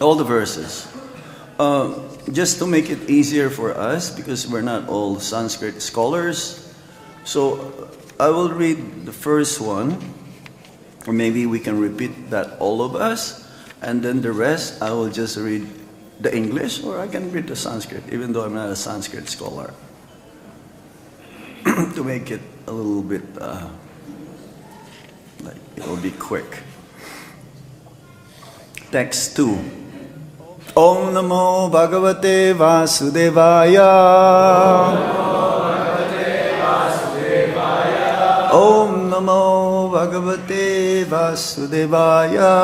all the verses. Just to make it easier for us, because we're not all Sanskrit scholars, so I will read the first one, or maybe we can repeat that all of us, and then the rest I will just read the English, or I can read the Sanskrit, even though I'm not a Sanskrit scholar, to make it a little bit like it will be quick. Text 2. Om Namo Bhagavate Vasudevaya. Om Namo Bhagavate Vasudevaya.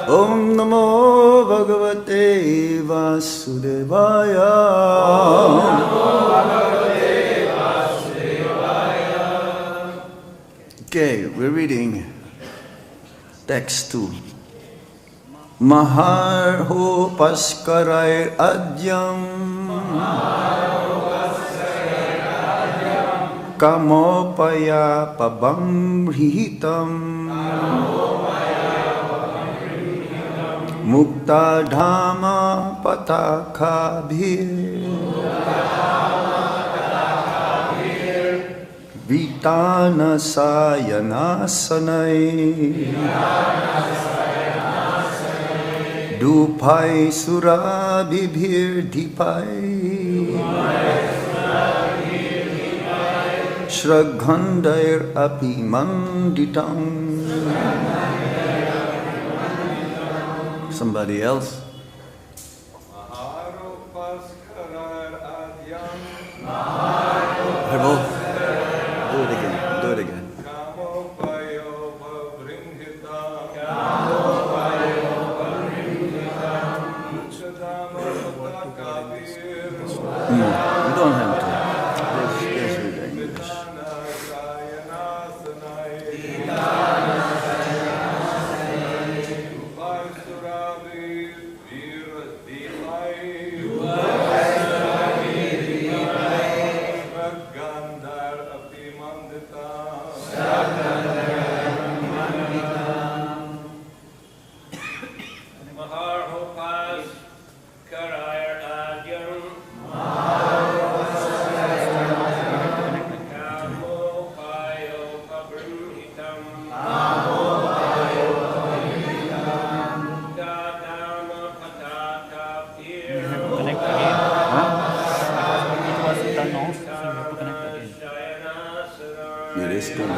Om Namo Bhagavate Vasudevaya. Okay, we're reading text 2. Mahārhopaskarair āḍhyaṁ kāmopāyopabṛṁhitam muktā-dāma-patākābhir vitāna-śayanāsanaiḥ dhūpaiḥ surabhibhir dīpaiḥ srag-gandhair api maṇḍitam. Somebody else? mahārhopaskarair āḍhyaṁ. Do it again. Do it again. kāmopāyopabṛṁhitam. You don't have to. Just read the English. mahārhopaskarair āḍhyaṁ. kāmopāyopabṛṁhitam. muktā-dāma-patākābhir. Connect again. It was turned off, so you have to connect again. It is good.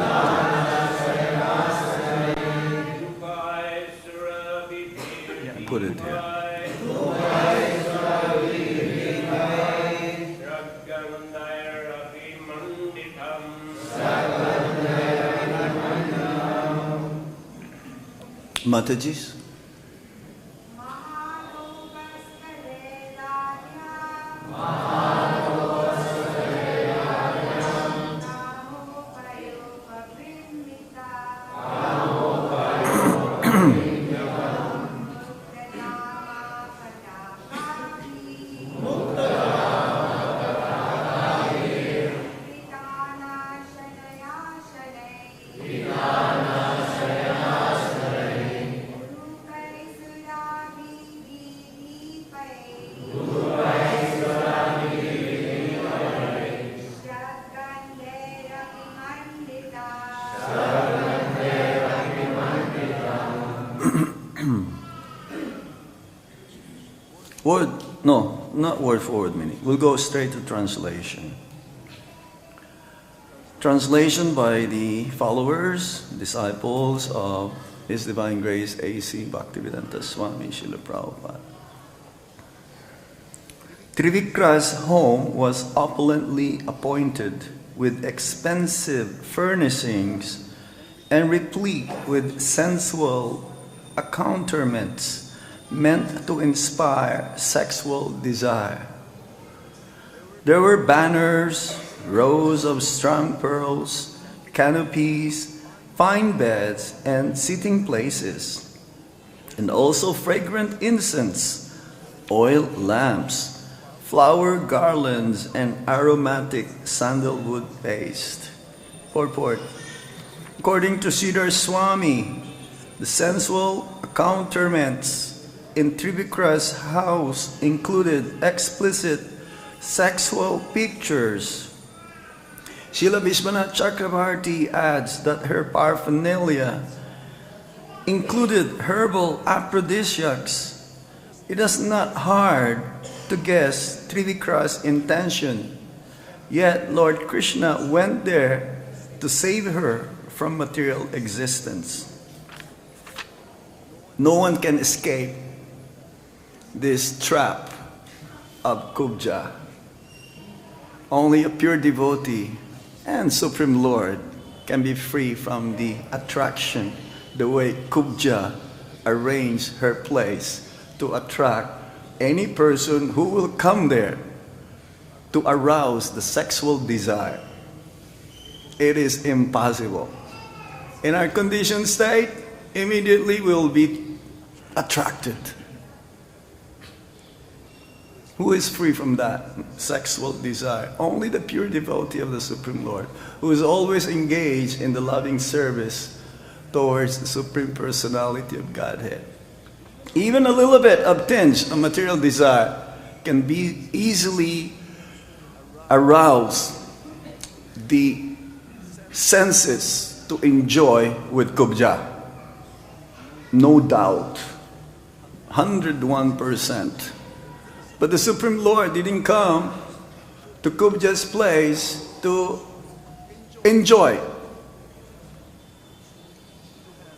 Put it here. srag-gandhair maṇḍitam. Matajis? Not word for word meaning. We'll go straight to translation. Translation by the followers, disciples of His Divine Grace A.C. Bhaktivedanta Swami Srila Prabhupada. Trivikra's home was opulently appointed with expensive furnishings and replete with sensual accoutrements meant to inspire sexual desire. There were banners, rows of strung pearls, canopies, fine beds, and sitting places, and also fragrant incense, oil lamps, flower garlands, and aromatic sandalwood paste. Purport. According to Swami, the sensual accoutrements in Trivikra's house included explicit sexual pictures. Srila Vishwanath Chakravarti adds that her paraphernalia included herbal aphrodisiacs. It is not hard to guess Trivikra's intention, yet Lord Krishna went there to save her from material existence. No one can escape this trap of kubja. Only a pure devotee and Supreme Lord can be free from the attraction, the way kubja arranged her place to attract any person who will come there to arouse the sexual desire. It is impossible. In our conditioned state, immediately we will be attracted. Who is free from that sexual desire? Only the pure devotee of the Supreme Lord, who is always engaged in the loving service towards the Supreme Personality of Godhead. Even a little bit of tinge of material desire can be easily arouse the senses to enjoy with kubja. No doubt. 101%. But the Supreme Lord didn't come to kubja's place to enjoy,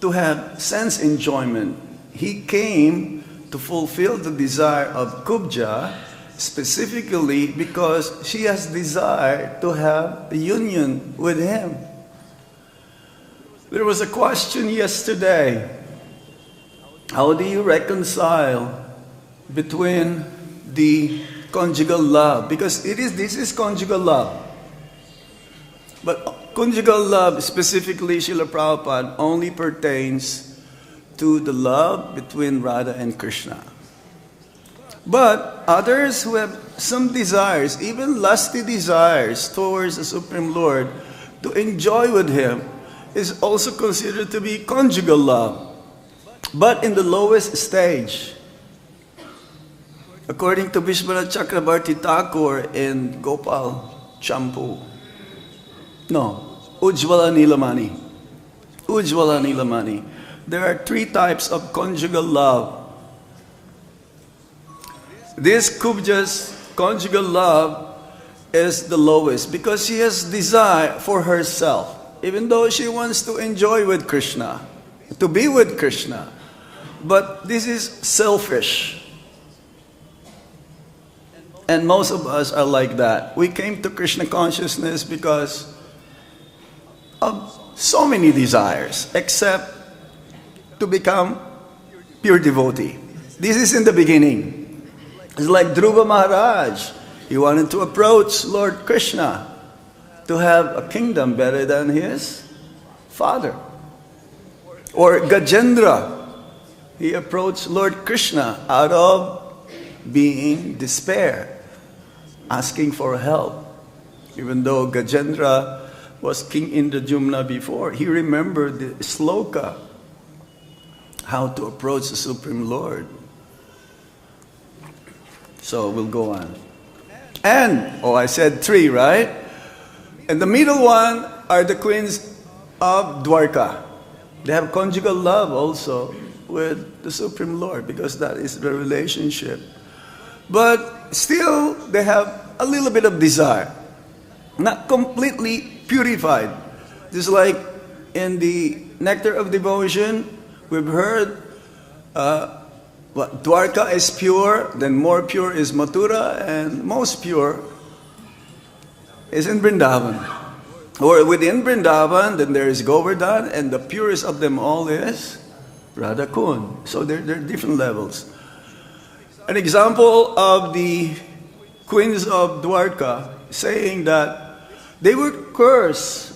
to have sense enjoyment. He came to fulfill the desire of kubja, specifically because she has desire to have a union with him. There was a question yesterday. How do you reconcile between the conjugal love? Because this is conjugal love. But conjugal love, specifically Srila Prabhupada, only pertains to the love between Radha and Krishna. But others who have some desires, even lusty desires towards the Supreme Lord, to enjoy with him, is also considered to be conjugal love, but in the lowest stage. According to Vishwanath Chakravarti Thakur in Gopal Champu, Ujjwala Nilamani, there are 3 types of conjugal love. This kubja's conjugal love is the lowest because she has desire for herself. Even though she wants to enjoy with Krishna, to be with Krishna. But this is selfish. And most of us are like that. We came to Krishna consciousness because of so many desires, except to become pure devotee. This is in the beginning. It's like Dhruva Maharaj. He wanted to approach Lord Krishna to have a kingdom better than his father. Or Gajendra, he approached Lord Krishna out of being despair, asking for help. Even though Gajendra was King Indrajumna before, he remembered the sloka, how to approach the Supreme Lord. So we'll go on. And, I said 3, right? And the middle one are the queens of Dwarka. They have conjugal love also with the Supreme Lord because that is the relationship. But still, they have a little bit of desire. Not completely purified. Just like in the Nectar of Devotion, we've heard Dwarka is pure, then more pure is Mathura, and most pure is in Vrindavan. Or within Vrindavan, then there is Govardhan, and the purest of them all is Radha Kund. So there are different levels. An example of the queens of Dwarka saying that they will curse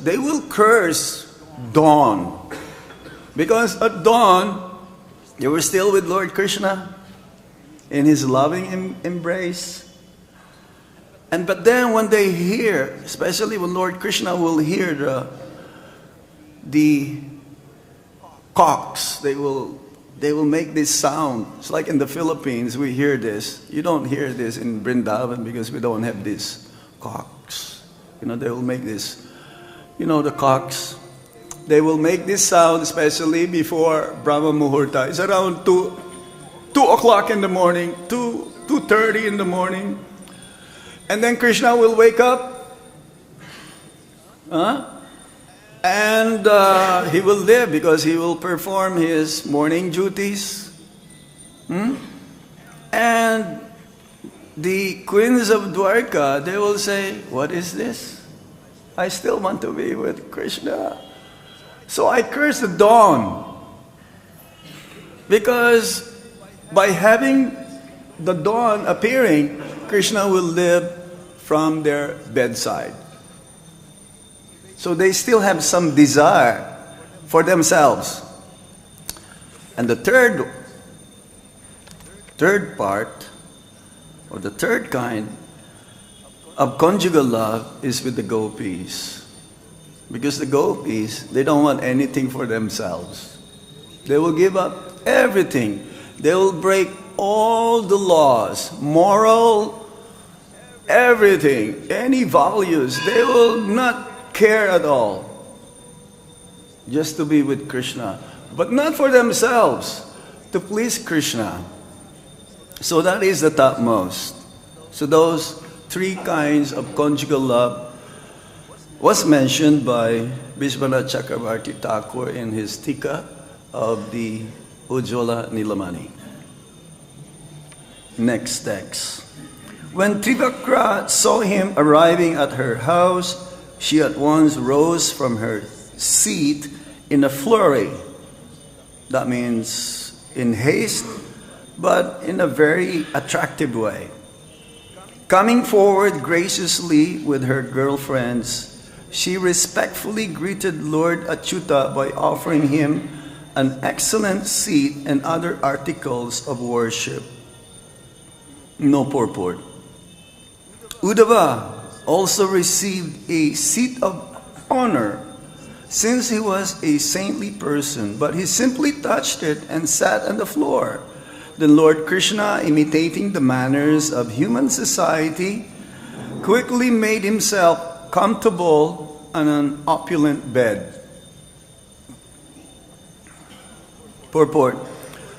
dawn. Because at dawn, they were still with Lord Krishna in his loving embrace. But then when they hear, especially when Lord Krishna will hear the cocks, they will make this sound. It's like in the Philippines, we hear this. You don't hear this in Vrindavan because we don't have these cocks. You know, they will make this, you know, the cocks. They will make this sound, especially before Brahma Muhurta. It's around 2 o'clock in the morning, 2:30 in the morning. And then Krishna will wake up. And he will live because he will perform his morning duties. And the queens of Dwarka, they will say, what is this? I still want to be with Krishna. So I curse the dawn. Because by having the dawn appearing, Krishna will live from their bedside. So they still have some desire for themselves. And the third part, or the third kind of conjugal love is with the gopis. Because the gopis, they don't want anything for themselves. They will give up everything. They will break all the laws, moral, everything, any values. They will not care at all. Just to be with Krishna. But not for themselves, to please Krishna. So that is the topmost. So those three kinds of conjugal love was mentioned by Vishwanath Chakravarti Thakur in his Tika of the Ujjwala Nilamani. Next text. When Trivakra saw him arriving at her house, she at once rose from her seat in a flurry. That means in haste, but in a very attractive way. Coming forward graciously with her girlfriends, she respectfully greeted Lord Achyuta by offering him an excellent seat and other articles of worship. No purport. Uddhava also received a seat of honor since he was a saintly person, but he simply touched it and sat on the floor. Then Lord Krishna, imitating the manners of human society, quickly made himself comfortable on an opulent bed. Purport.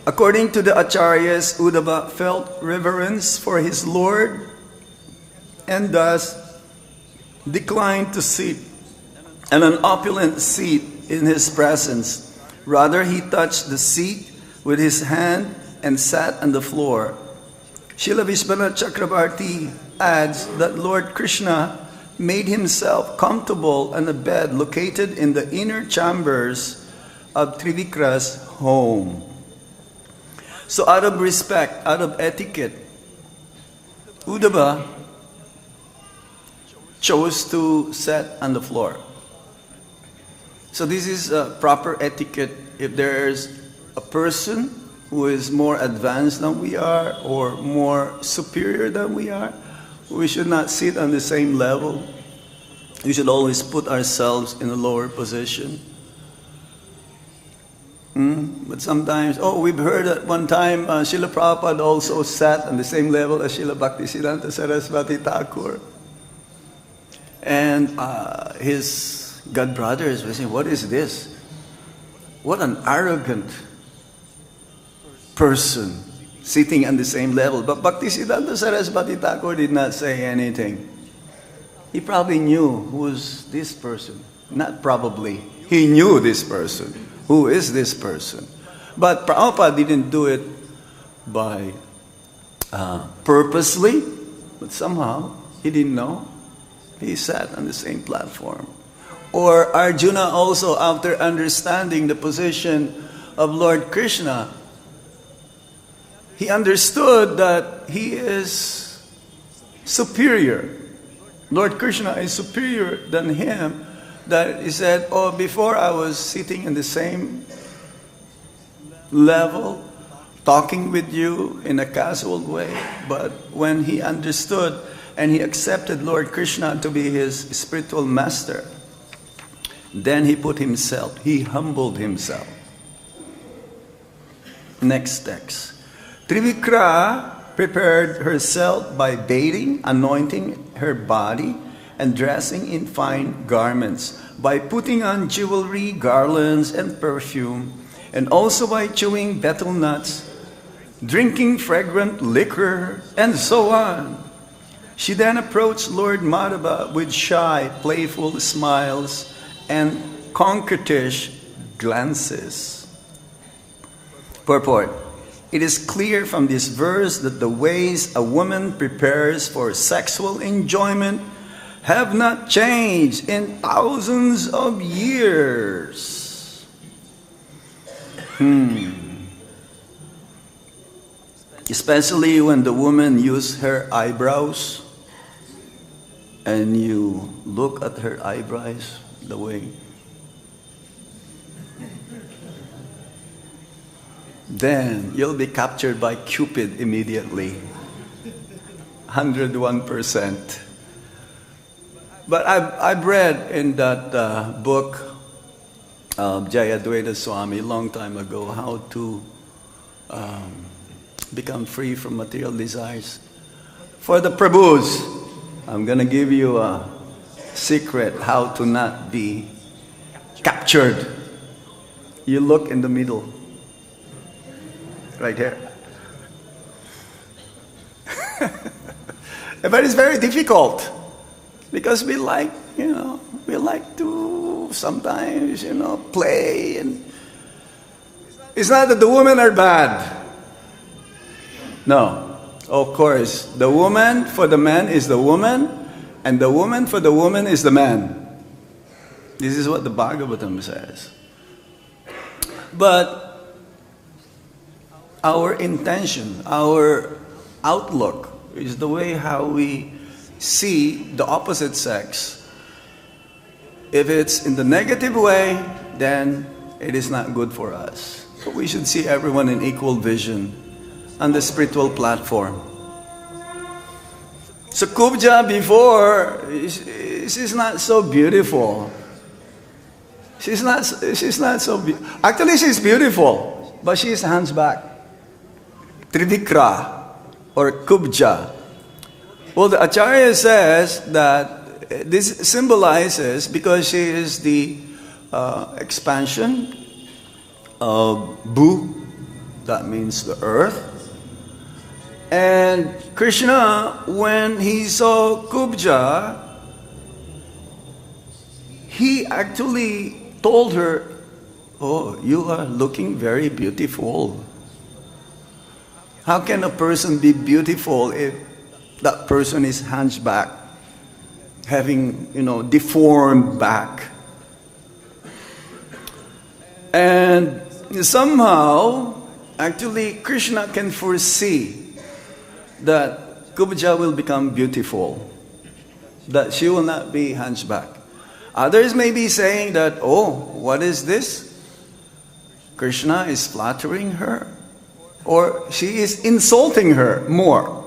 According to the Acharyas, Uddhava felt reverence for his Lord and thus declined to sit on an opulent seat in his presence. Rather, he touched the seat with his hand and sat on the floor. Srila Vishwanath Chakravarti adds that Lord Krishna made himself comfortable on a bed located in the inner chambers of Trivikra's home. So out of respect, out of etiquette, Uddhava chose to sit on the floor. So this is proper etiquette. If there's a person who is more advanced than we are or more superior than we are, we should not sit on the same level. We should always put ourselves in a lower position. But sometimes, we've heard that one time Srila Prabhupada also sat on the same level as Srila Bhaktisiddhanta Saraswati Thakur. And his god brothers were saying, what is this? What an arrogant person sitting on the same level. But Bhaktisiddhanta Saraswati Thakur did not say anything. He probably knew who's this person. Not probably. He knew this person. Who is this person? But Prabhupada didn't do it by purposely, but somehow he didn't know. He sat on the same platform. Or Arjuna also, after understanding the position of Lord Krishna, he understood that he is superior. Lord Krishna is superior than him. That he said, before I was sitting in the same level, talking with you in a casual way. But when he understood and he accepted Lord Krishna to be his spiritual master, Then he humbled himself. Next text. Trivikra prepared herself by bathing, anointing her body, and dressing in fine garments, by putting on jewelry, garlands, and perfume, and also by chewing betel nuts, drinking fragrant liquor, and so on. She then approached Lord Madhava with shy, playful smiles and coquettish glances. Purport. It is clear from this verse that the ways a woman prepares for sexual enjoyment have not changed in thousands of years. Especially when the woman uses her eyebrows, and you look at her eyebrows the way, then you'll be captured by Cupid immediately. 101%. But I've read in that book of Jayadvaita Swami a long time ago how to become free from material desires. For the Prabhus, I'm going to give you a secret how to not be captured. You look in the middle. Right here. But it's very difficult because we like to sometimes, play. And it's not that the women are bad. No. Of course, the woman for the man is the woman, and the woman for the woman is the man. This is what the Bhagavatam says. But our intention, our outlook, is the way how we see the opposite sex. If it's in the negative way, then it is not good for us. So we should see everyone in equal vision on the spiritual platform. So Kubja before, she's not so beautiful. She's not so beautiful. Actually, she's beautiful, but she's hunchback. Trivikra or Kubja. Well, the Acharya says that this symbolizes, because she is the expansion of Bhu, that means the earth. And Krishna, when he saw Kubja, he actually told her, "Oh, you are looking very beautiful." How can a person be beautiful if that person is hunchback, having, deformed back? And somehow, actually, Krishna can foresee that Kubja will become beautiful, that she will not be hunchback. Others may be saying that, "Oh, what is this? Krishna is flattering her, or she is insulting her more."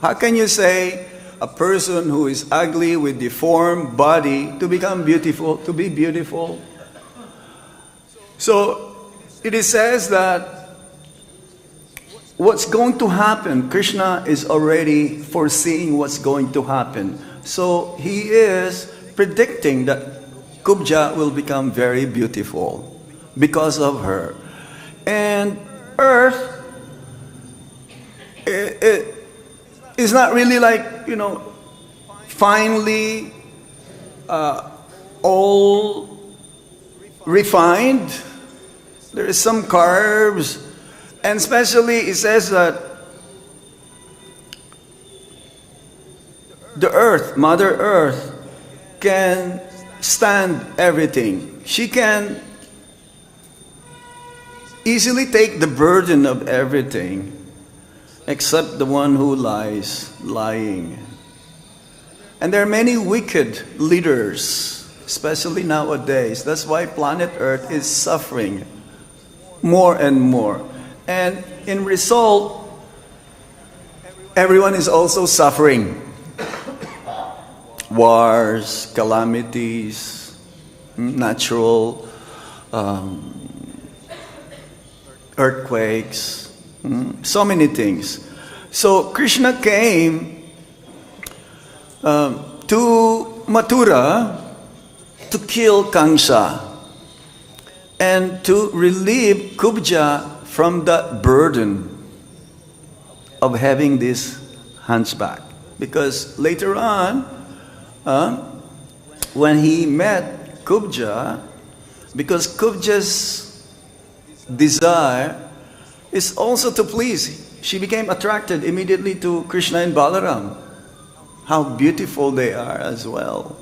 How can you say a person who is ugly with deformed body to become beautiful, to be beautiful? So it is says that what's going to happen, Krishna is already foreseeing what's going to happen. So he is predicting that Kubja will become very beautiful because of her. And earth, it is not really like, finely all refined. There is some carbs. And especially it says that the earth, Mother Earth, can stand everything. She can easily take the burden of everything except the one who lies lying. And there are many wicked leaders, especially nowadays. That's why planet Earth is suffering more and more. And in result, everyone is also suffering. Wars, calamities, natural earthquakes, so many things. So Krishna came to Mathura to kill Kamsa and to relieve Kubja from the burden of having this hunchback. Because later on, when he met Kubja, because Kubja's desire is also to please, she became attracted immediately to Krishna and Balaram. How beautiful they are as well.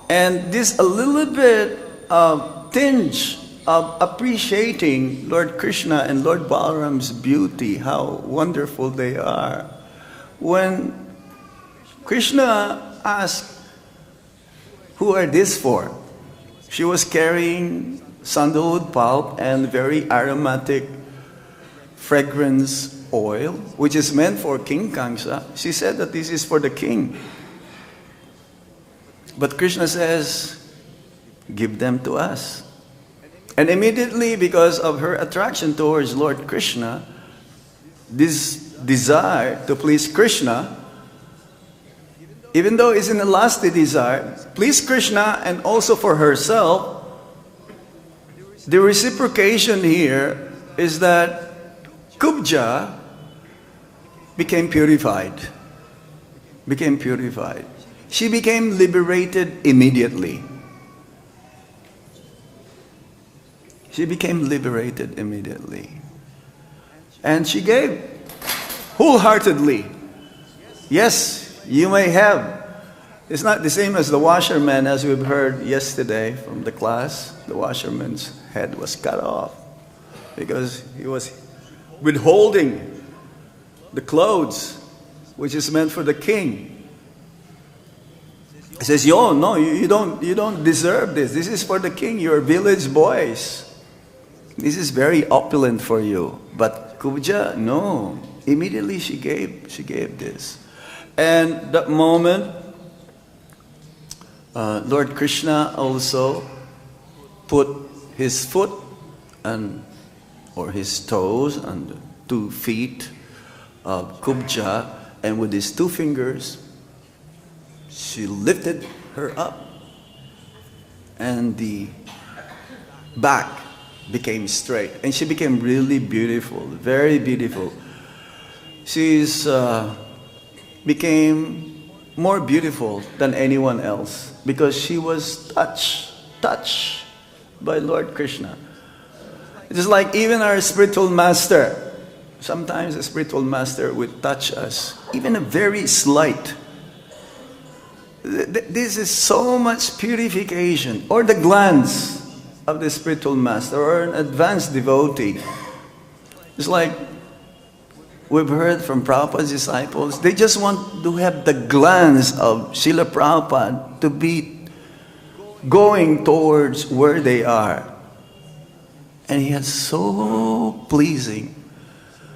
And this a little bit of tinge of appreciating Lord Krishna and Lord Balaram's beauty, how wonderful they are. When Krishna asked, "Who are these for?" She was carrying sandalwood pulp and very aromatic fragrance oil, which is meant for King Kamsa. She said that this is for the king. But Krishna says, "Give them to us." And immediately, because of her attraction towards Lord Krishna, this desire to please Krishna, even though it's an elastic desire, please Krishna and also for herself, the reciprocation here is that Kubja became purified. Became purified. She became liberated immediately. She became liberated immediately. And she gave wholeheartedly. Yes, you may have. It's not the same as the washerman, as we've heard yesterday from the class. The washerman's head was cut off because he was withholding the clothes, which is meant for the king. He says, "Yo, no, you don't deserve this. This is for the king. You're village boys. This is very opulent for you." But Kubja, no. Immediately she gave this. And that moment, Lord Krishna also put his foot or his toes on the 2 feet of Kubja, and with his 2 fingers, she lifted her up, and the back became straight, and she became really beautiful, very beautiful. She's became more beautiful than anyone else because she was touched by Lord Krishna. It is like even our spiritual master. Sometimes a spiritual master would touch us, even a very slight. This is so much purification, or the glance of the spiritual master or an advanced devotee. It's like we've heard from Prabhupada's disciples, they just want to have the glance of Srila Prabhupada to be going towards where they are. And he has so pleasing,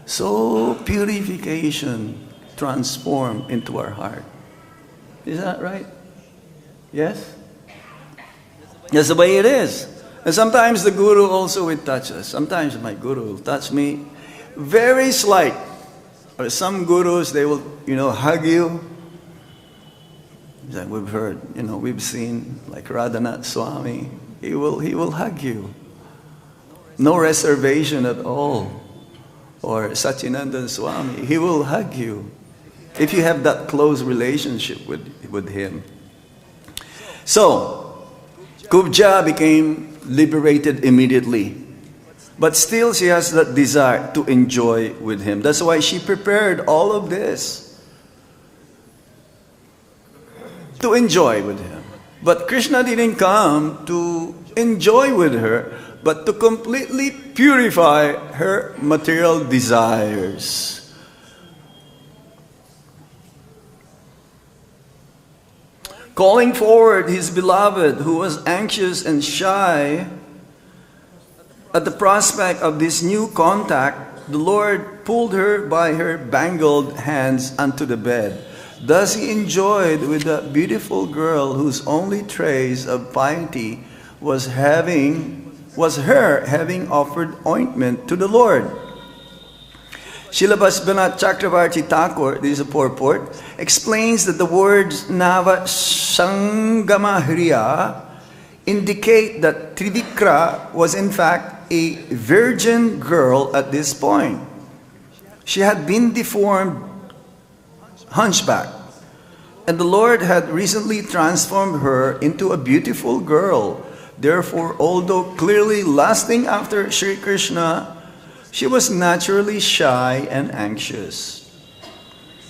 so purification transformed into our heart. Is that right? Yes? That's the way it is. And sometimes the guru also will touch us. Sometimes my guru will touch me very slight. Or some gurus, they will, hug you. Like we've heard, we've seen, like Radhanath Swami, he will hug you. No reservation at all. Or Sachinandan Swami, he will hug you. If you have that close relationship with him. So, Kubja became liberated immediately. But still she has that desire to enjoy with him. That's why she prepared all of this to enjoy with him. But Krishna didn't come to enjoy with her, but to completely purify her material desires. Calling forward his beloved, who was anxious and shy at the prospect of this new contact, the Lord pulled her by her bangled hands unto the bed. Thus he enjoyed with the beautiful girl whose only trace of piety was her having offered ointment to the Lord. Srila Bhasbanath Chakravarti Thakur, this is a purport, explains that the words Nava Sangamahriya indicate that Trivikra was in fact a virgin girl at this point. She had been deformed hunchback, and the Lord had recently transformed her into a beautiful girl. Therefore, although clearly lusting after Sri Krishna, she was naturally shy and anxious.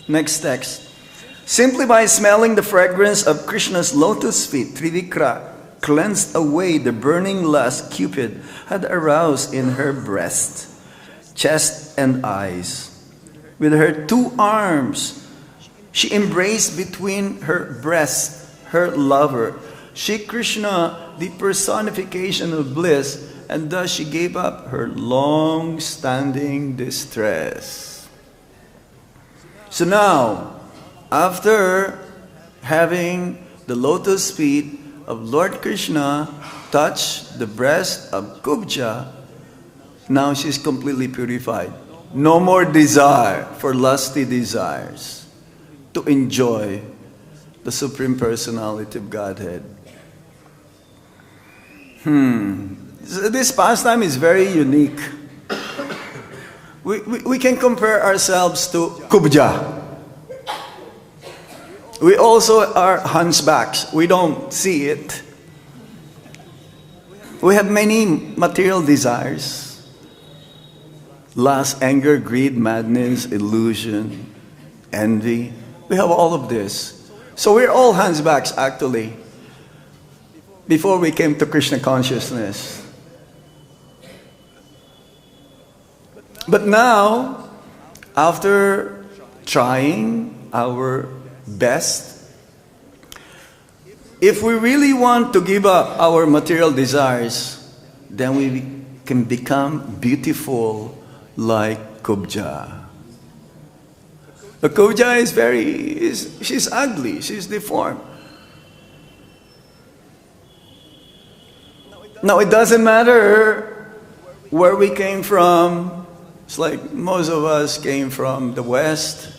Next text. Simply by smelling the fragrance of Krishna's lotus feet, Trivikra cleansed away the burning lust Cupid had aroused in her breast, chest, and eyes. With her two arms, she embraced between her breasts her lover, Shri Krishna, the personification of bliss, and thus she gave up her long-standing distress. So now, after having the lotus feet of Lord Krishna touch the breast of Kubja, now she's completely purified. No more desire for lusty desires to enjoy the Supreme Personality of Godhead. This pastime is very unique. We can compare ourselves to Kubja. We also are hunchbacks. We don't see it. We have many material desires. Lust, anger, greed, madness, illusion, envy. We have all of this. So we're all hunchbacks actually, before we came to Krishna consciousness. But now, after trying our best, if we really want to give up our material desires, then we can become beautiful like Kubja. The Kubja she's ugly, she's deformed. Now it doesn't matter where we came from. It's like most of us came from the West,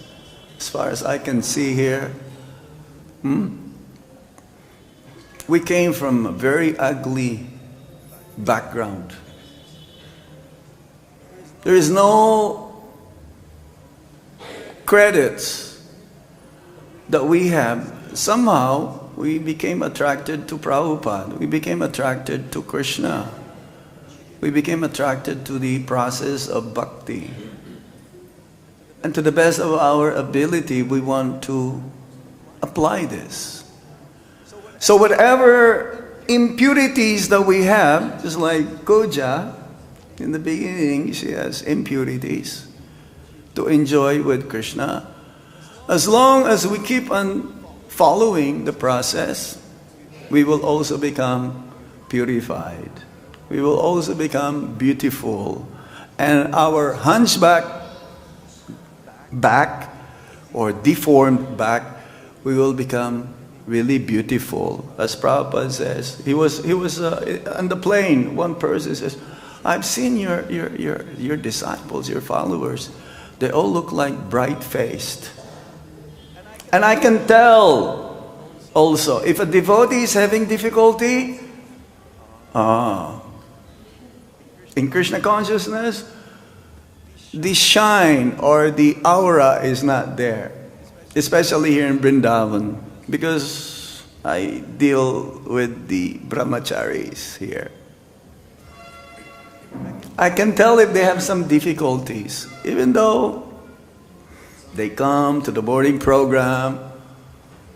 as far as I can see here. We came from a very ugly background. There is no credits that we have. Somehow we became attracted to Prabhupada. We became attracted to Krishna. We became attracted to the process of bhakti. And to the best of our ability, we want to apply this. So whatever impurities that we have, just like Koja, in the beginning she has impurities to enjoy with Krishna. As long as we keep on following the process, we will also become purified. We will also become beautiful. And our hunchback back or deformed back, we will become really beautiful. As Prabhupada says, he was on the plane, one person says, I've seen your disciples, your followers. They all look like bright-faced. And I can tell also, if a devotee is having difficulty, in Krishna consciousness, the shine or the aura is not there. Especially here in Vrindavan, because I deal with the brahmacharis here. I can tell if they have some difficulties, even though they come to the boarding program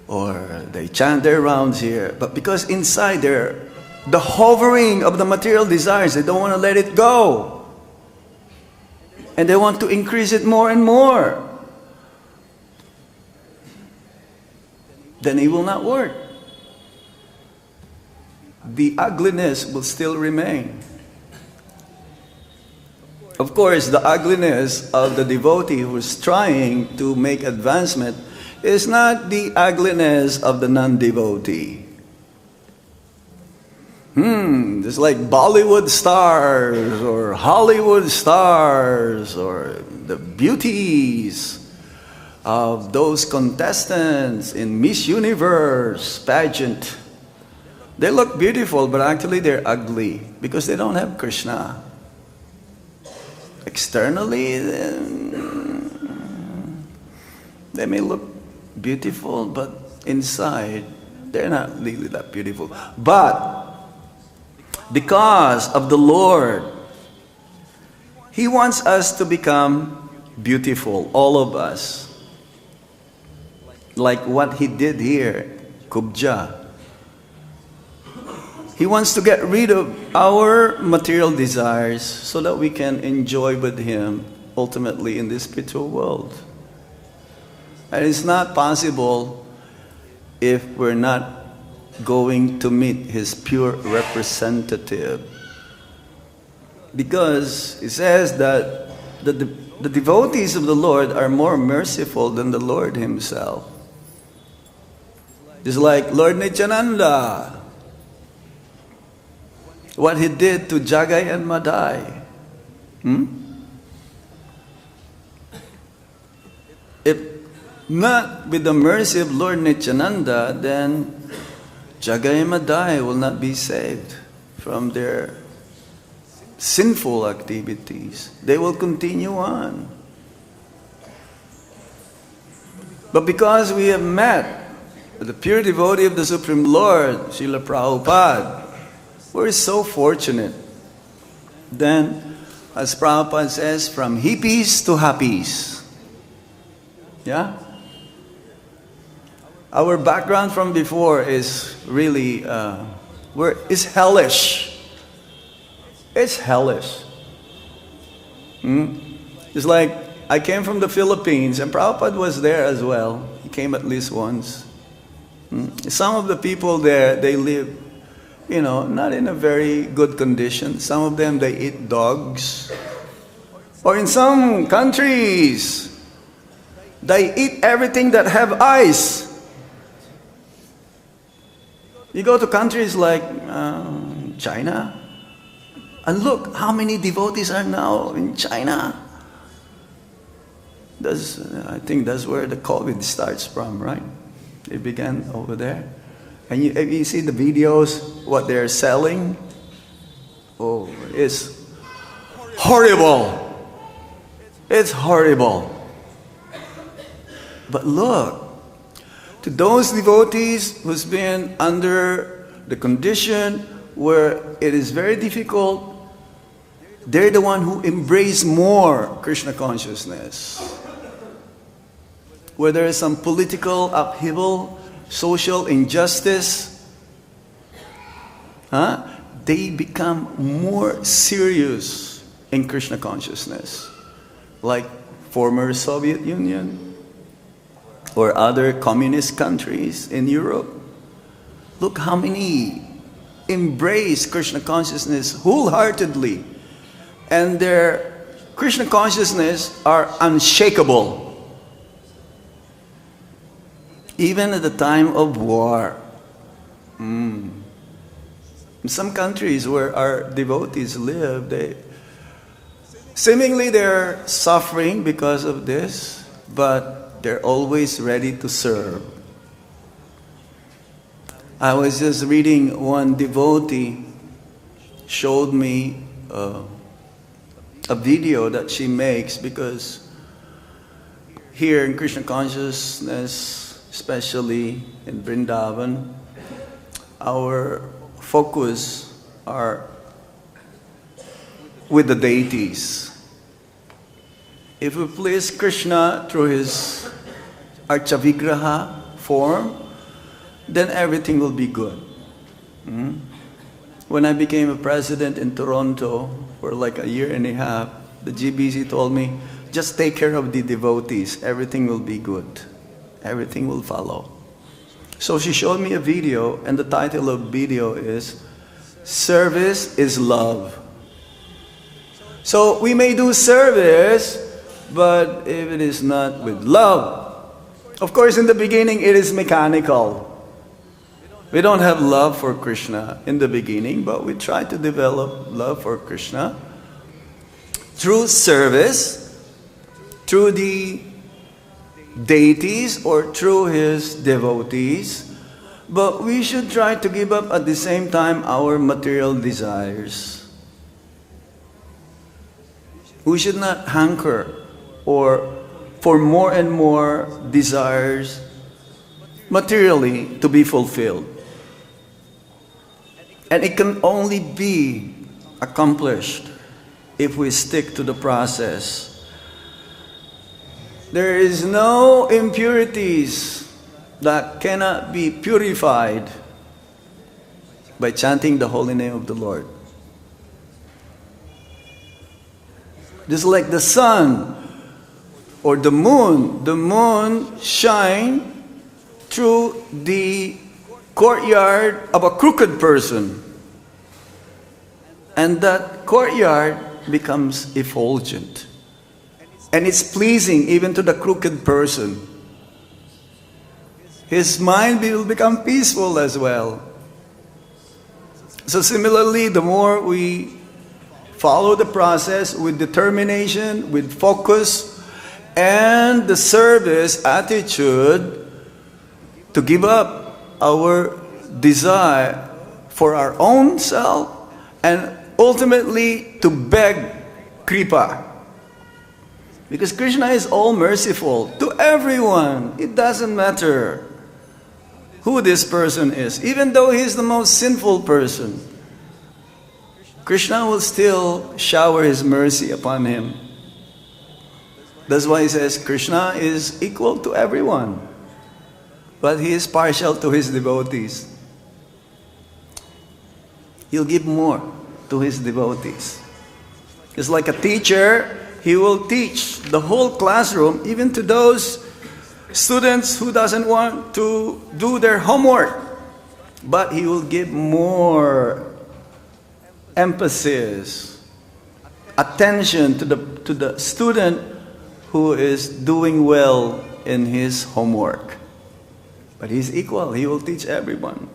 or they chant their rounds here, but because inside there, the hovering of the material desires, they don't want to let it go. And they want to increase it more and more. Then it will not work. The ugliness will still remain. Of course, the ugliness of the devotee who is trying to make advancement is not the ugliness of the non-devotee. Just like Bollywood stars or Hollywood stars or the beauties of those contestants in Miss Universe pageant. They look beautiful, but actually they're ugly because they don't have Krishna. Externally, they may look beautiful, but inside, they're not really that beautiful. But because of the Lord, He wants us to become beautiful, all of us. Like what He did here, Kubja. He wants to get rid of our material desires so that we can enjoy with Him ultimately in this spiritual world. And it's not possible if we're not going to meet His pure representative. Because it says that the devotees of the Lord are more merciful than the Lord Himself. Just like Lord Nityananda, what he did to Jagai and Madai. If not with the mercy of Lord Nityananda, then Jagai and Madai will not be saved from their sinful activities. They will continue on. But because we have met the pure devotee of the Supreme Lord, Srila Prabhupada, we're so fortunate. Then, as Prabhupada says, from hippies to happies. Yeah? Our background from before is really, it's hellish. It's hellish. It's like, I came from the Philippines, and Prabhupada was there as well. He came at least once. Some of the people there, they live, not in a very good condition. Some of them, they eat dogs. Or in some countries, they eat everything that have eyes. You go to countries like China, and look how many devotees are now in China. I think that's where the COVID starts from, right? It began over there. And you see the videos, what they're selling? Oh, it's horrible. It's horrible. But look, to those devotees who's been under the condition where it is very difficult, they're the one who embrace more Krishna consciousness. Where there is some political upheaval, social injustice, they become more serious in Krishna consciousness. Like former Soviet Union or other communist countries in Europe. Look how many embrace Krishna consciousness wholeheartedly. And their Krishna consciousness are unshakable. Even at the time of war. In some countries where our devotees live, seemingly they're suffering because of this, but they're always ready to serve. I was just reading, one devotee showed me a video that she makes, because here in Krishna consciousness, especially in Vrindavan, our focus are with the deities. If we please Krishna through His Archa-vigraha form, then everything will be good. When I became a president in Toronto for like a year and a half, the GBC told me, just take care of the devotees, everything will be good. Everything will follow. So she showed me a video, and the title of the video is, Service is Love. So we may do service, but if it is not with love, of course in the beginning it is mechanical. We don't have love for Krishna in the beginning, but we try to develop love for Krishna through service, through the deities or through his devotees. But we should try to give up at the same time our material desires. We should not hanker or for more and more desires materially to be fulfilled. And it can only be accomplished if we stick to the process. There is no impurities that cannot be purified by chanting the holy name of the Lord. Just like the sun or the moon shine through the courtyard of a crooked person, and that courtyard becomes effulgent, and it's pleasing even to the crooked person. His mind will become peaceful as well. So similarly, the more we follow the process with determination, with focus, and the service attitude to give up our desire for our own self and ultimately to beg kripa. Because Krishna is all merciful to everyone. It doesn't matter who this person is. Even though he is the most sinful person, Krishna will still shower his mercy upon him. That's why he says Krishna is equal to everyone, but he is partial to his devotees. He'll give more to his devotees. It's like a teacher. He will teach the whole classroom, even to those students who doesn't want to do their homework. But he will give more emphasis, attention to the student who is doing well in his homework. But he's equal. He will teach everyone.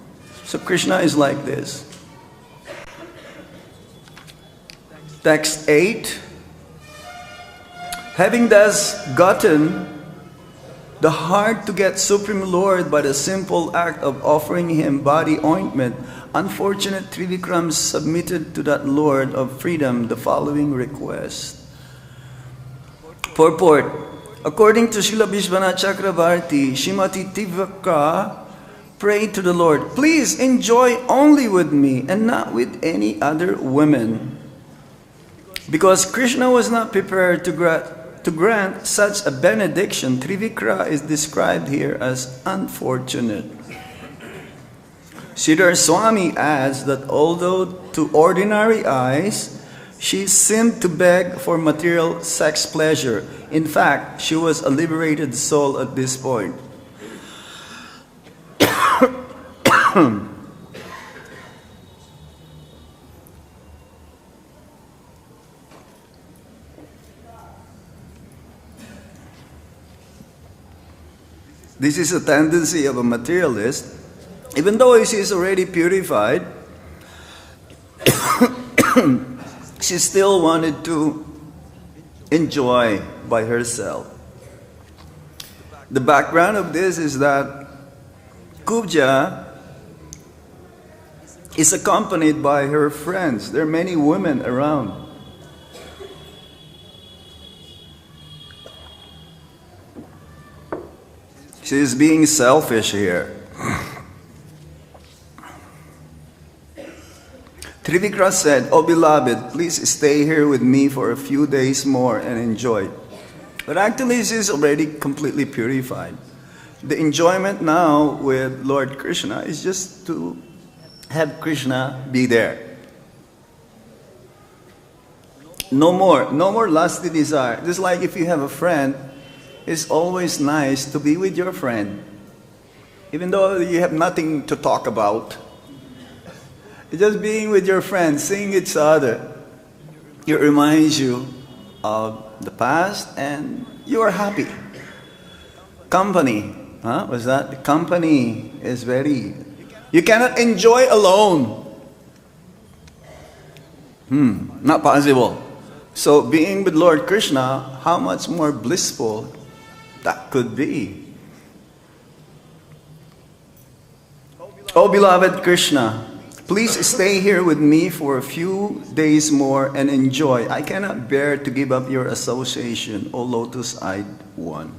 So Krishna is like this. Text 8. Having thus gotten the heart to get Supreme Lord by the simple act of offering him body ointment, unfortunate Trivikrams submitted to that Lord of freedom the following request. Purport. According to Srila Vishwanath Chakravarti, Srimati Trivikra prayed to the Lord, please enjoy only with me and not with any other women. Because Krishna was not prepared to grant such a benediction, Trivikra is described here as unfortunate. Sridhar Swami adds that although to ordinary eyes, she seemed to beg for material sex pleasure. In fact, she was a liberated soul at this point. This is a tendency of a materialist. Even though she is already purified, she still wanted to enjoy by herself. The background of this is that Kubja is accompanied by her friends. There are many women around. She is being selfish here. Trivikra said, "Oh beloved, please stay here with me for a few days more and enjoy." But actually she is already completely purified. The enjoyment now with Lord Krishna is just to have Krishna be there. No more lusty desire. Just like if you have a friend, it's always nice to be with your friend. Even though you have nothing to talk about. Just being with your friends, seeing each other, it reminds you of the past and you are happy. Company, was that? The company is very You cannot enjoy alone. Not possible. So being with Lord Krishna, how much more blissful that could be. Oh beloved Krishna, please stay here with me for a few days more and enjoy. I cannot bear to give up your association, O lotus-eyed one.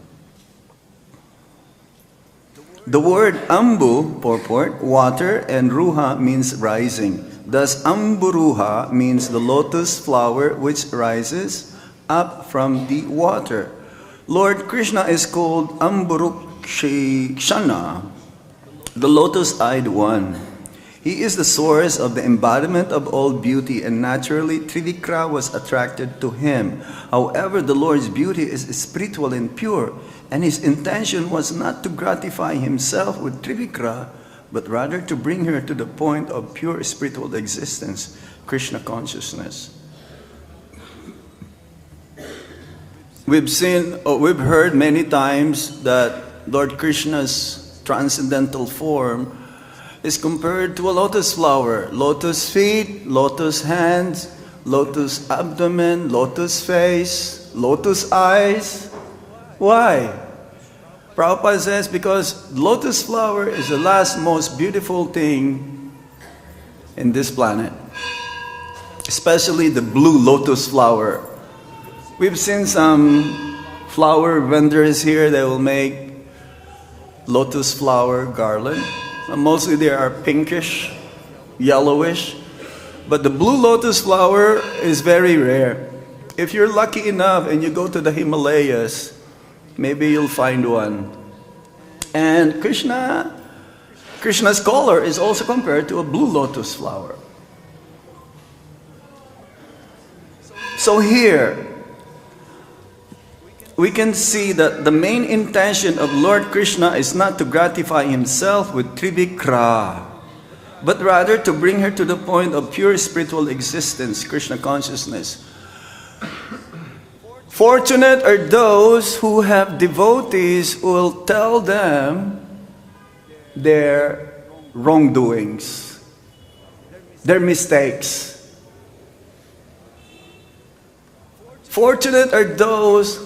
The word ambu, purport, water, and ruha means rising. Thus, amburuha means the lotus flower which rises up from the water. Lord Krishna is called Amburukshana, the lotus-eyed one. He is the source of the embodiment of all beauty, and naturally Trivikra was attracted to him. However, the Lord's beauty is spiritual and pure, and his intention was not to gratify himself with Trivikra, but rather to bring her to the point of pure spiritual existence, Krishna consciousness. We've heard many times that Lord Krishna's transcendental form is compared to a lotus flower. Lotus feet, lotus hands, lotus abdomen, lotus face, lotus eyes. Why? Prabhupada says because lotus flower is the last most beautiful thing in this planet. Especially the blue lotus flower. We've seen some flower vendors here that will make lotus flower garland. Mostly they are pinkish, yellowish. But the blue lotus flower is very rare. If you're lucky enough and you go to the Himalayas, maybe you'll find one. And Krishna's color is also compared to a blue lotus flower. So here, we can see that the main intention of Lord Krishna is not to gratify himself with Trivikra, but rather to bring her to the point of pure spiritual existence, Krishna consciousness. Fortunate are those who have devotees who will tell them their wrongdoings, their mistakes. Fortunate are those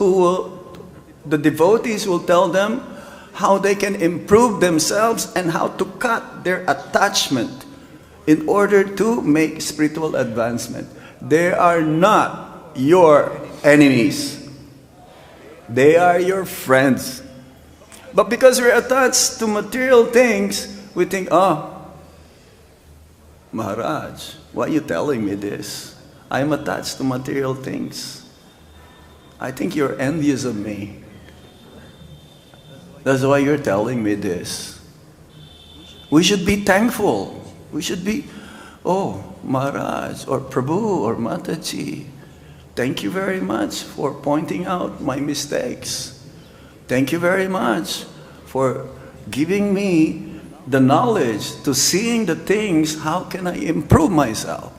the devotees will tell them how they can improve themselves and how to cut their attachment in order to make spiritual advancement. They are not your enemies. They are your friends. But because we're attached to material things, we think, oh, Maharaj, why are you telling me this? I'm attached to material things. I think you're envious of me. That's why you're telling me this. We should be thankful. We should be, oh, Maharaj, or Prabhu, or Mataji, thank you very much for pointing out my mistakes. Thank you very much for giving me the knowledge to seeing the things, how can I improve myself?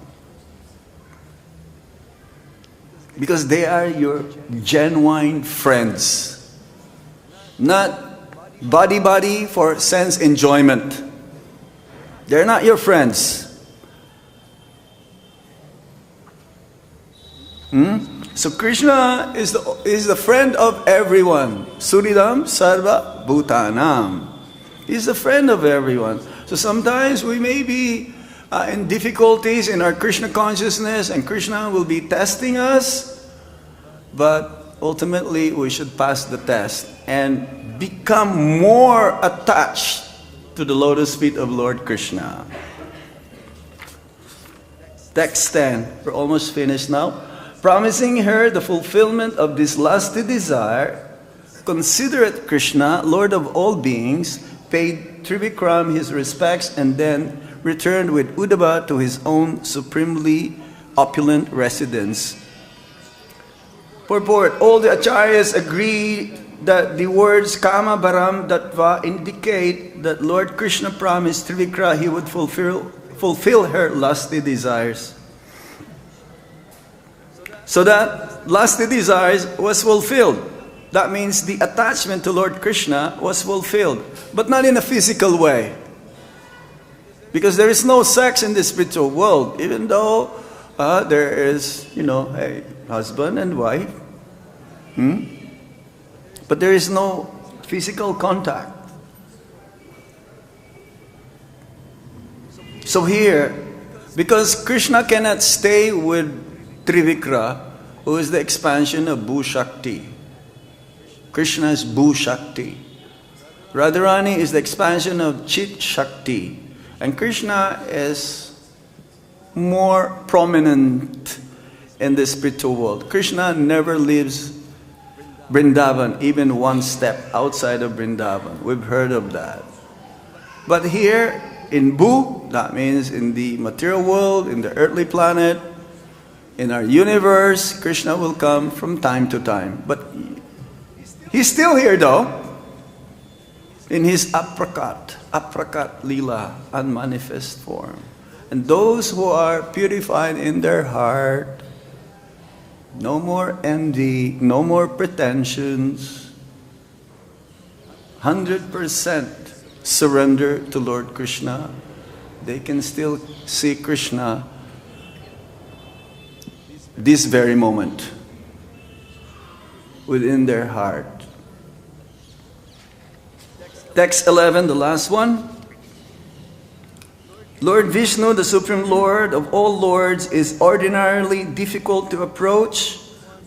Because they are your genuine friends. Not body for sense enjoyment. They're not your friends. So Krishna is the friend of everyone. Suridam sarva bhutanam. He's the friend of everyone. So sometimes we may be in difficulties in our Krishna consciousness, and Krishna will be testing us, but ultimately we should pass the test and become more attached to the lotus feet of Lord Krishna. Text 10. We're almost finished now. Promising her the fulfillment of this lusty desire, considerate Krishna, Lord of all beings, paid Trivikram his respects and then returned with Uddhava to his own supremely opulent residence. Purport. All the acharyas agree that the words kāma bharam dattva indicate that Lord Krishna promised Trivikra he would fulfill her lusty desires. So that lusty desires was fulfilled. That means the attachment to Lord Krishna was fulfilled, but not in a physical way. Because there is no sex in the spiritual world, even though there is, a husband and wife. But there is no physical contact. So here, because Krishna cannot stay with Trivikra, who is the expansion of Bhu Shakti. Krishna is Bhu Shakti. Radharani is the expansion of Chit Shakti. And Krishna is more prominent in the spiritual world. Krishna never leaves Vrindavan, even one step outside of Vrindavan. We've heard of that. But here in Bhu, that means in the material world, in the earthly planet, in our universe, Krishna will come from time to time. But he's still here though, in his aprakat lila, unmanifest form. And those who are purified in their heart, no more envy, no more pretensions, 100% surrender to Lord Krishna, they can still see Krishna this very moment within their heart. Text 11, the last one. Lord Vishnu, the Supreme Lord of all lords, is ordinarily difficult to approach.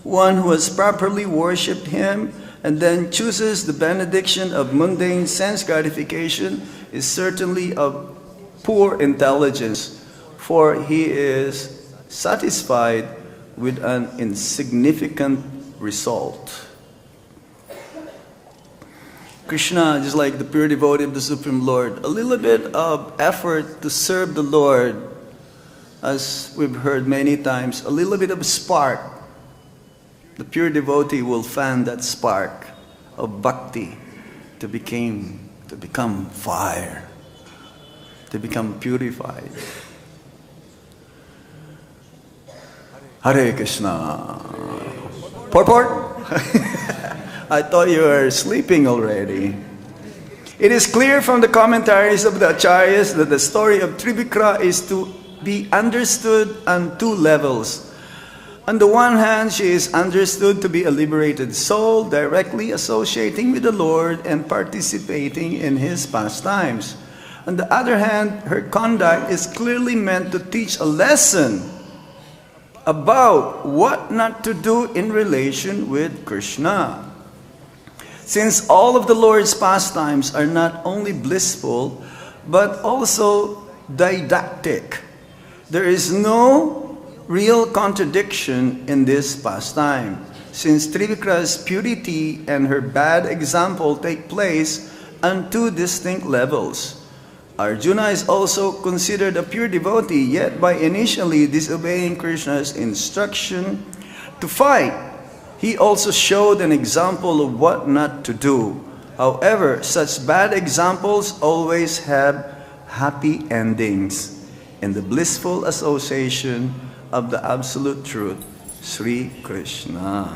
One who has properly worshipped him and then chooses the benediction of mundane sense gratification is certainly of poor intelligence, for he is satisfied with an insignificant result. Krishna, just like the pure devotee of the Supreme Lord, a little bit of effort to serve the Lord, as we've heard many times, a little bit of a spark. The pure devotee will fan that spark of bhakti to become fire, to become purified. Hare Krishna. Purport? I thought you were sleeping already. It is clear from the commentaries of the Acharyas that the story of Trivikra is to be understood on two levels. On the one hand, she is understood to be a liberated soul, directly associating with the Lord and participating in His pastimes. On the other hand, her conduct is clearly meant to teach a lesson about what not to do in relation with Krishna. Since all of the Lord's pastimes are not only blissful, but also didactic, there is no real contradiction in this pastime, since Trivikra's purity and her bad example take place on two distinct levels. Arjuna is also considered a pure devotee, yet by initially disobeying Krishna's instruction to fight, he also showed an example of what not to do. However, such bad examples always have happy endings in the blissful association of the absolute truth, Sri Krishna.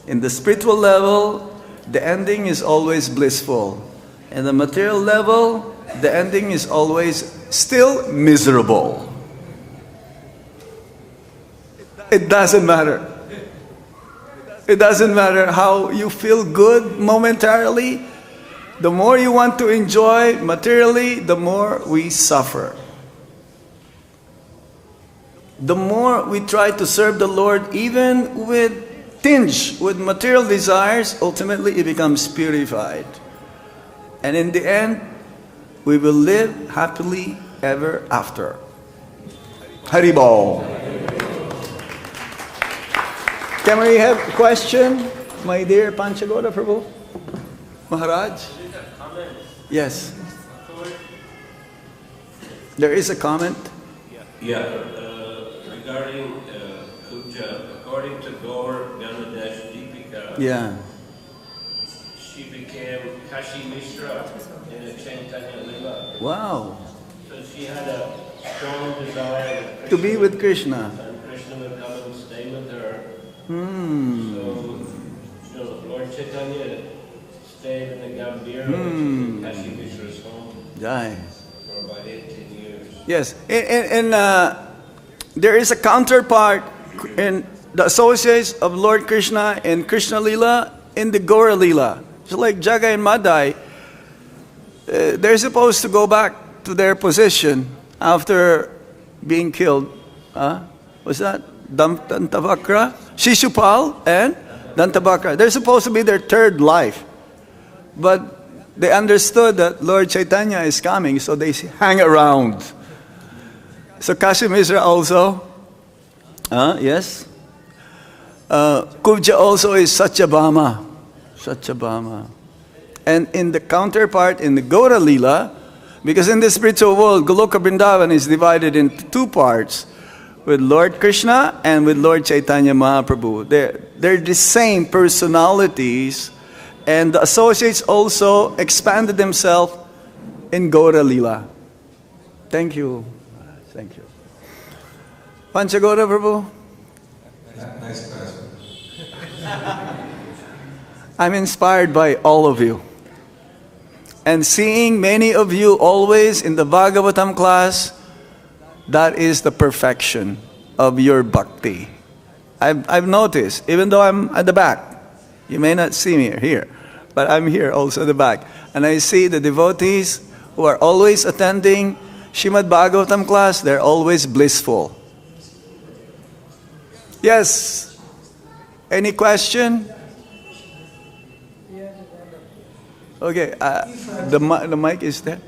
In the spiritual level, the ending is always blissful. In the material level, the ending is always still miserable. It doesn't matter. It doesn't matter how you feel good momentarily. The more you want to enjoy materially, the more we suffer. The more we try to serve the Lord, even tinged with material desires, ultimately it becomes purified. And in the end, we will live happily ever after. Haribol. Can we have a question, my dear Panchagoda Prabhu? Maharaj? Yes. There is a comment? Yeah, regarding Puja, according to Gaur Ganadash Deepika, Yeah. she became Kashi Mishra in a Chaitanya Lila. Wow. So she had a strong desire To be with Krishna. and Krishna would come and stay with her. Hmm. So, Lord Chaitanya stayed in the Gambhir, which is Kashi Mishra's home. Jai. for about 18 years. Yes. And there is a counterpart in the associates of Lord Krishna in Krishna Lila in the Gaura Lila. So like Jagai and Madai, they're supposed to go back to their position after being killed. What's that? Dantavakra, Shishupal, and Dantavakra. They're supposed to be their third life. But they understood that Lord Chaitanya is coming, so they hang around. So Kashi Mishra also, yes. Kubja also is Satyabhama. Satyabhama. And in the counterpart, in the Gaura Lila, because in the spiritual world, Goloka Vrindavan is divided into two parts, with Lord Krishna and with Lord Chaitanya Mahaprabhu. They're the same personalities, and the associates also expanded themselves in Gaura Lila. Thank you. Thank you. Panchagora Prabhu? Nice question. I'm inspired by all of you. And seeing many of you always in the Bhagavatam class, that is the perfection of your bhakti. I've noticed, even though I'm at the back, you may not see me here, but I'm here also at the back. And I see the devotees who are always attending Srimad Bhagavatam class, they're always blissful. Yes? Any question? Okay, the mic is there.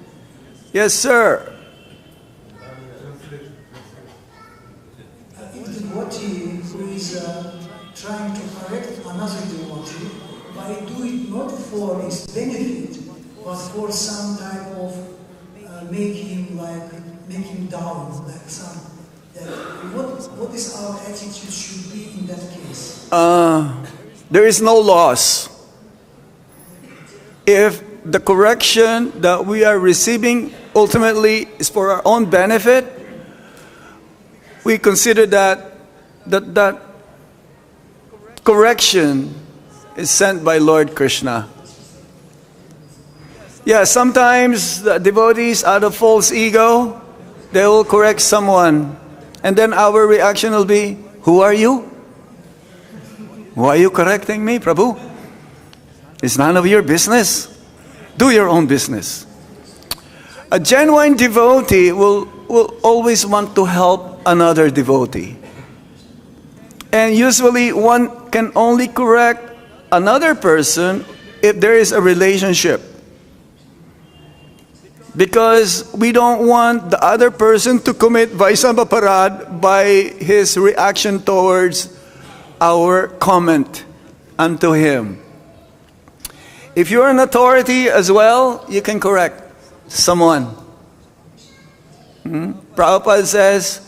Yes, sir. If the devotee who is trying to correct another devotee, but do it not for his benefit, but for some type of make him down, like some. What is our attitude should be in that case? There is no loss. If the correction that we are receiving ultimately is for our own benefit, we consider that correction is sent by Lord Krishna. Yeah, sometimes the devotees out of false ego, they will correct someone. And then our reaction will be, who are you? Why are you correcting me, Prabhu? It's none of your business. Do your own business. A genuine devotee will always want to help another devotee. And usually one can only correct another person if there is a relationship. Because we don't want the other person to commit Vaisambhaparad by his reaction towards our comment unto him. If you're an authority as well, you can correct someone. Prabhupada says,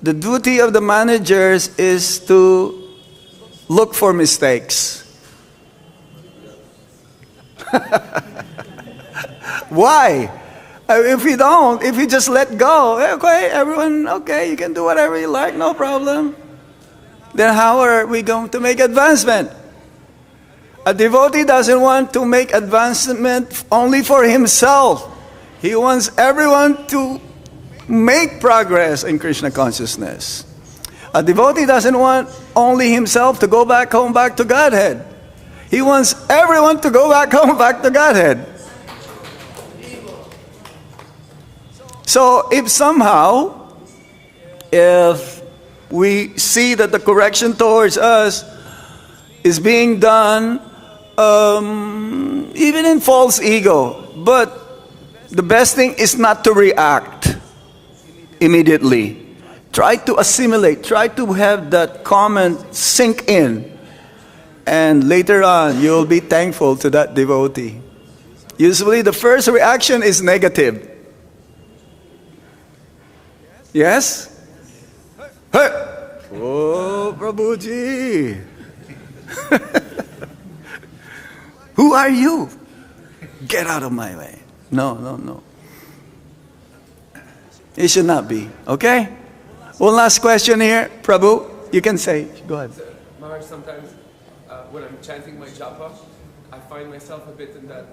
the duty of the managers is to look for mistakes. Why? If we just let go, okay, everyone, okay, you can do whatever you like, no problem. Then how are we going to make advancement? A devotee doesn't want to make advancement only for himself. He wants everyone to make progress in Krishna consciousness. A devotee doesn't want only himself to go back home, back to Godhead. He wants everyone to go back home, back to Godhead. So if somehow, if we see that the correction towards us is being done even in false ego, but the best thing is not to react immediately. Try to assimilate, try to have that comment sink in, and later on you'll be thankful to that devotee. Usually the first reaction is negative. Yes? Hey! Oh, Prabhuji! Who are you? Get out of my way. No. It should not be. Okay? One last question here. Prabhu, you can say. Go ahead. Maharaj, sometimes when I'm chanting my japa, I find myself a bit in that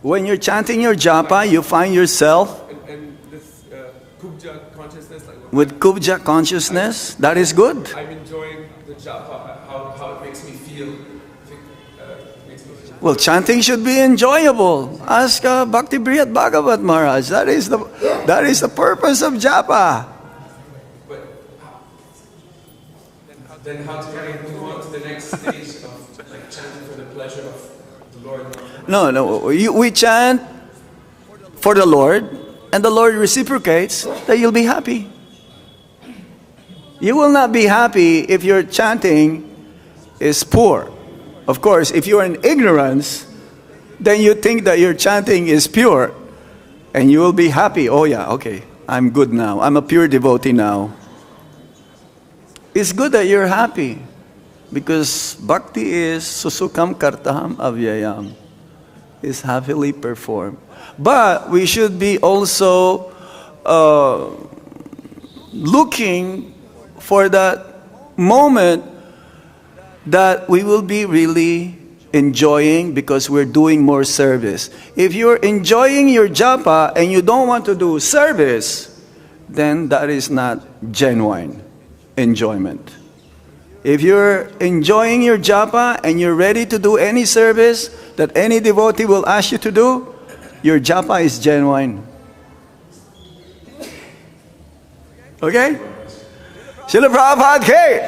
When you're chanting your japa, you find yourself And this kubja consciousness, like with kubja consciousness. That is good. I'm enjoying the japa, how it makes me feel. Makes me feel. Well, chanting should be enjoyable. Ask Bhakti Brihad Bhagavat Maharaj. That is the purpose of japa. But then how can I move on to the next stage of like chanting for the pleasure of the Lord? No. We chant for the Lord, and the Lord reciprocates that you'll be happy. You will not be happy if your chanting is poor. Of course, if you're in ignorance, then you think that your chanting is pure, and you will be happy. Oh yeah, okay, I'm good now. I'm a pure devotee now. It's good that you're happy, because bhakti is susukam kartaham avyayam, is happily performed. But we should be also looking for that moment that we will be really enjoying because we're doing more service. If you're enjoying your japa and you don't want to do service, then that is not genuine enjoyment. If you're enjoying your japa and you're ready to do any service that any devotee will ask you to do, your japa is genuine. Okay? Srila Prabhupada Ki!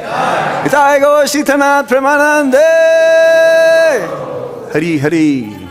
Itago Sitanath Premanande! Hari Hari!